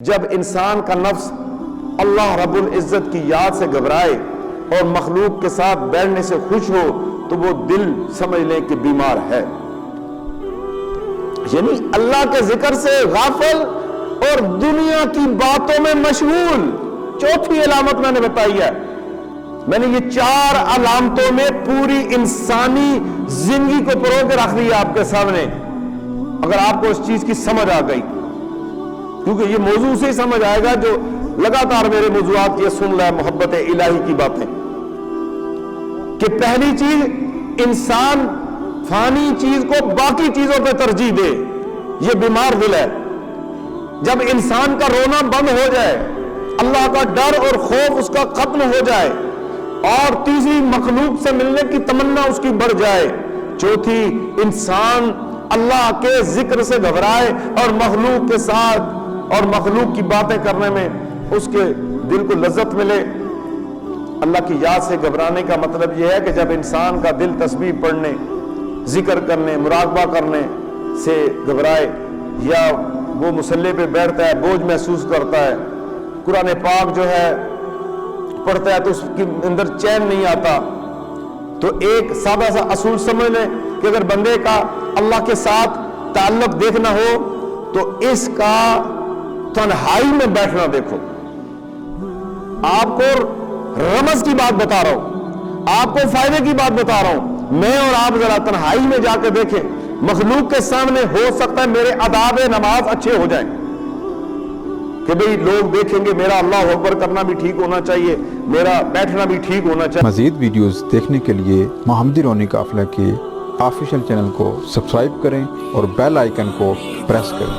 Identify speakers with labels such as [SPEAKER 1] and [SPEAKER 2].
[SPEAKER 1] جب انسان کا نفس اللہ رب العزت کی یاد سے گھبرائے اور مخلوق کے ساتھ بیٹھنے سے خوش ہو تو وہ دل سمجھ لیں کہ بیمار ہے، یعنی اللہ کے ذکر سے غافل اور دنیا کی باتوں میں مشغول۔ چوتھی علامت میں نے بتائی ہے، میں نے یہ 4 علامتوں میں پوری انسانی زندگی کو پرو کے رکھ دیا آپ کے سامنے، اگر آپ کو اس چیز کی سمجھ آ گئی، کیونکہ یہ موضوع سے ہی سمجھ آئے گا جو لگاتار میرے موضوعات یہ سن رہا ہے محبت الہی کی باتیں، کہ پہلی چیز انسان فانی چیز کو باقی چیزوں پہ ترجیح دے، یہ بیمار دل ہے۔ جب انسان کا رونا بند ہو جائے، اللہ کا ڈر اور خوف اس کا ختم ہو جائے، اور تیسری مخلوق سے ملنے کی تمنا اس کی بڑھ جائے، چوتھی انسان اللہ کے ذکر سے گھبرائے اور مخلوق کے ساتھ اور مخلوق کی باتیں کرنے میں اس کے دل کو لذت ملے۔ اللہ کی یاد سے گھبرانے کا مطلب یہ ہے کہ جب انسان کا دل تسبیح پڑھنے، ذکر کرنے، مراقبہ کرنے سے گھبرائے، یا وہ مصلی پہ بیٹھتا ہے بوجھ محسوس کرتا ہے، قرآن پاک جو ہے پڑھتا ہے تو اس کے اندر چین نہیں آتا، تو ایک سادہ سا اصول سمجھ لیں کہ اگر بندے کا اللہ کے ساتھ تعلق دیکھنا ہو تو اس کا تنہائی میں بیٹھنا دیکھو۔ آپ کو رمز کی بات بتا رہا ہوں، آپ کو فائدے کی بات بتا رہا ہوں، میں اور آپ ذرا تنہائی میں جا کے دیکھیں، مخلوق کے سامنے ہو سکتا ہے میرے آداب نماز اچھے ہو جائیں کہ بھئی لوگ دیکھیں گے میرا اللہ اکبر کرنا بھی ٹھیک ہونا چاہیے، میرا بیٹھنا بھی ٹھیک ہونا چاہیے۔
[SPEAKER 2] مزید ویڈیوز دیکھنے کے لیے محمدی رونی قافلہ کے آفیشیل چینل کو سبسکرائب کریں اور بیل آئیکن کو پریس کریں۔